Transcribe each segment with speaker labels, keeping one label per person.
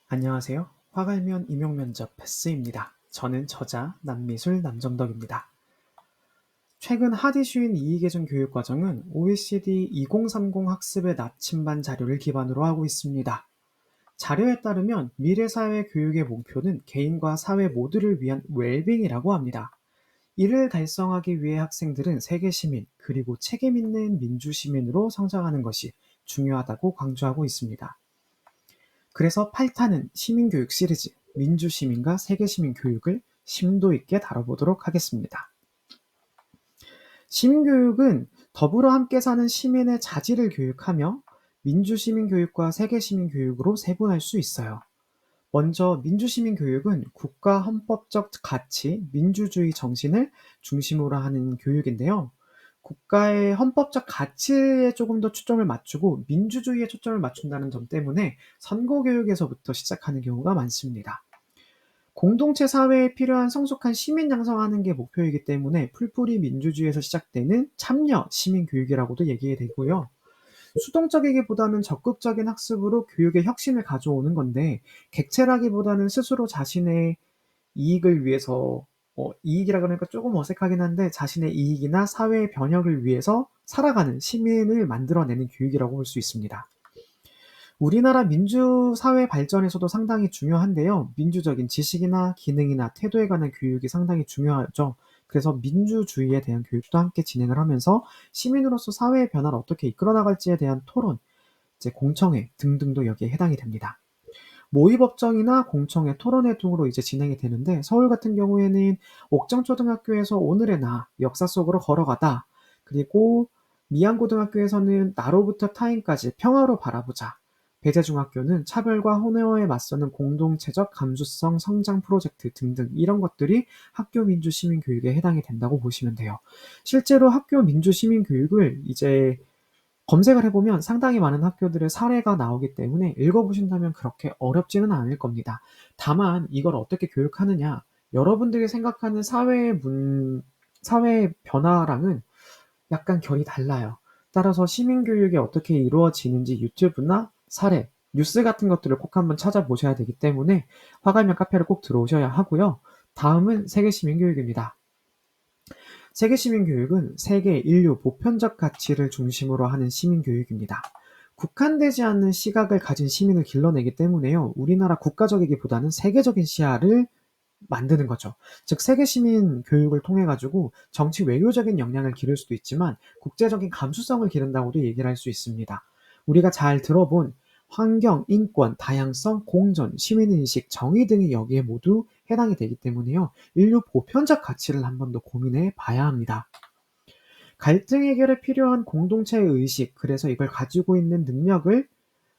Speaker 1: 안녕하세요. 화갈면 임용면접 패스입니다. 저는 저자 남미술 남정덕입니다. 최근 하디슈인 이익예전 교육과정은 OECD 2030 학습의 나침반 자료를 기반으로 하고 있습니다. 자료에 따르면 미래사회 교육의 목표는 개인과 사회 모두를 위한 웰빙이라고 합니다. 이를 달성하기 위해 학생들은 세계시민 그리고 책임있는 민주시민으로 성장하는 것이 중요하다고 강조하고 있습니다. 그래서 8탄은 시민교육 시리즈 민주시민과 세계시민 교육을 심도 있게 다뤄보도록 하겠습니다. 시민교육은 더불어 함께 사는 시민의 자질을 교육하며 민주시민 교육과 세계시민 교육으로 세분할 수 있어요. 먼저 민주시민 교육은 국가 헌법적 가치, 민주주의 정신을 중심으로 하는 교육인데요. 국가의 헌법적 가치에 조금 더 초점을 맞추고 민주주의에 초점을 맞춘다는 점 때문에 선거 교육에서부터 시작하는 경우가 많습니다. 공동체 사회에 필요한 성숙한 시민 양성하는 게 목표이기 때문에 풀뿌리 민주주의에서 시작되는 참여 시민 교육이라고도 얘기가 되고요. 수동적이기보다는 적극적인 학습으로 교육의 혁신을 가져오는 건데 객체라기보다는 스스로 자신의 이익을 위해서 이익이라 그러니까 조금 어색하긴 한데 자신의 이익이나 사회의 변혁을 위해서 살아가는 시민을 만들어내는 교육이라고 볼 수 있습니다. 우리나라 민주사회 발전에서도 상당히 중요한데요. 민주적인 지식이나 기능이나 태도에 관한 교육이 상당히 중요하죠. 그래서 민주주의에 대한 교육도 함께 진행을 하면서 시민으로서 사회의 변화를 어떻게 이끌어 나갈지에 대한 토론, 이제 공청회 등등도 여기에 해당이 됩니다. 모의법정이나 공청회, 토론회 등으로 이제 진행이 되는데 서울 같은 경우에는 옥정초등학교에서 오늘의 나, 역사 속으로 걸어가다, 그리고 미안고등학교에서는 나로부터 타인까지 평화로 바라보자, 배재중학교는 차별과 혼외어에 맞서는 공동체적 감수성 성장 프로젝트 등등 이런 것들이 학교 민주 시민 교육에 해당이 된다고 보시면 돼요. 실제로 학교 민주 시민 교육을 이제 검색을 해보면 상당히 많은 학교들의 사례가 나오기 때문에 읽어보신다면 그렇게 어렵지는 않을 겁니다. 다만 이걸 어떻게 교육하느냐, 여러분들이 생각하는 사회의 변화랑은 약간 결이 달라요. 따라서 시민교육이 어떻게 이루어지는지 유튜브나 사례, 뉴스 같은 것들을 꼭 한번 찾아보셔야 되기 때문에 화갈면 카페를 꼭 들어오셔야 하고요. 다음은 세계시민교육입니다. 세계시민교육은 세계 인류 보편적 가치를 중심으로 하는 시민교육입니다. 국한되지 않는 시각을 가진 시민을 길러내기 때문에요. 우리나라 국가적이기보다는 세계적인 시야를 만드는 거죠. 즉 세계시민 교육을 통해 가지고 정치 외교적인 역량을 기를 수도 있지만 국제적인 감수성을 기른다고도 얘기를 할 수 있습니다. 우리가 잘 들어본 환경, 인권, 다양성, 공존, 시민의식, 정의 등이 여기에 모두 해당이 되기 때문에요. 인류 보편적 가치를 한 번 더 고민해 봐야 합니다. 갈등 해결에 필요한 공동체의 의식, 그래서 이걸 가지고 있는 능력을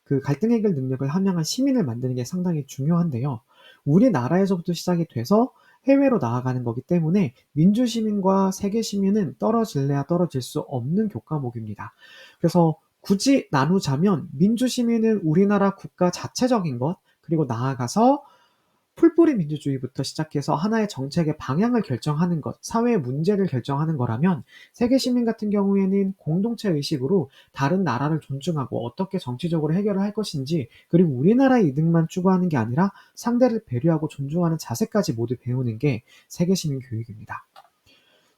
Speaker 1: 그 갈등 해결 능력을 함양한 시민을 만드는 게 상당히 중요한데요. 우리나라에서부터 시작이 돼서 해외로 나아가는 거기 때문에 민주시민과 세계시민은 떨어질래야 떨어질 수 없는 교과목입니다. 그래서 굳이 나누자면 민주시민은 우리나라 국가 자체적인 것, 그리고 나아가서 풀뿌리 민주주의부터 시작해서 하나의 정책의 방향을 결정하는 것, 사회의 문제를 결정하는 거라면 세계 시민 같은 경우에는 공동체 의식으로 다른 나라를 존중하고 어떻게 정치적으로 해결을 할 것인지, 그리고 우리나라의 이득만 추구하는 게 아니라 상대를 배려하고 존중하는 자세까지 모두 배우는 게 세계 시민 교육입니다.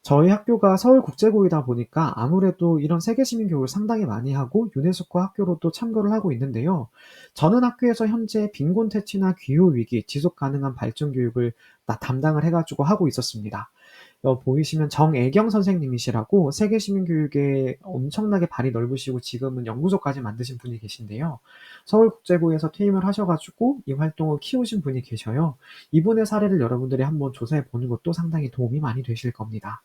Speaker 1: 저희 학교가 서울국제고이다 보니까 아무래도 이런 세계시민 교육을 상당히 많이 하고 유네스코 학교로도 참고를 하고 있는데요. 저는 학교에서 현재 빈곤 퇴치나 기후위기, 지속가능한 발전 교육을 담당을 해가지고 하고 있었습니다. 보이시면 정애경 선생님이시라고 세계시민 교육에 엄청나게 발이 넓으시고 지금은 연구소까지 만드신 분이 계신데요. 서울국제고에서 퇴임을 하셔가지고 이 활동을 키우신 분이 계셔요. 이분의 사례를 여러분들이 한번 조사해 보는 것도 상당히 도움이 많이 되실 겁니다.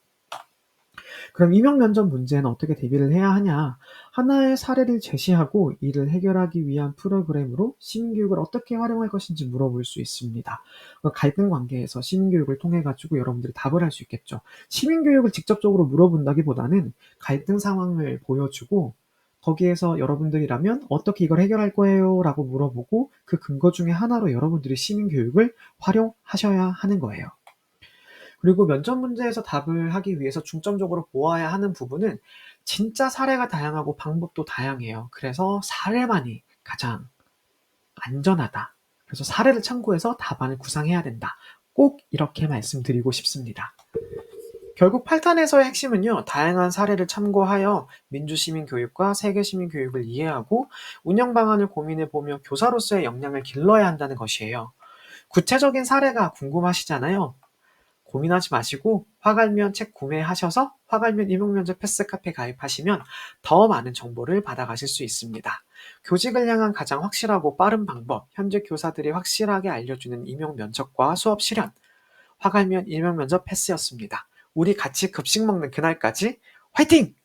Speaker 1: 그럼 임용 면접 문제는 어떻게 대비를 해야 하냐? 하나의 사례를 제시하고 이를 해결하기 위한 프로그램으로 시민교육을 어떻게 활용할 것인지 물어볼 수 있습니다. 갈등 관계에서 시민교육을 통해 가지고 여러분들이 답을 할 수 있겠죠. 시민교육을 직접적으로 물어본다기보다는 갈등 상황을 보여주고 거기에서 여러분들이라면 "어떻게 이걸 해결할 거예요?" 라고 물어보고 그 근거 중에 하나로 여러분들이 시민교육을 활용하셔야 하는 거예요. 그리고 면접 문제에서 답을 하기 위해서 중점적으로 보아야 하는 부분은 진짜 사례가 다양하고 방법도 다양해요. 그래서 사례만이 가장 안전하다. 그래서 사례를 참고해서 답안을 구상해야 된다. 꼭 이렇게 말씀드리고 싶습니다. 결국 8탄에서의 핵심은요, 다양한 사례를 참고하여 민주시민교육과 세계시민교육을 이해하고 운영 방안을 고민해보며 교사로서의 역량을 길러야 한다는 것이에요. 구체적인 사례가 궁금하시잖아요. 고민하지 마시고 화갈면 책 구매하셔서 화갈면 임용면접 패스 카페 가입하시면 더 많은 정보를 받아가실 수 있습니다. 교직을 향한 가장 확실하고 빠른 방법, 현재 교사들이 확실하게 알려주는 임용면접과 수업 실현, 화갈면 임용면접 패스였습니다. 우리 같이 급식 먹는 그날까지 화이팅!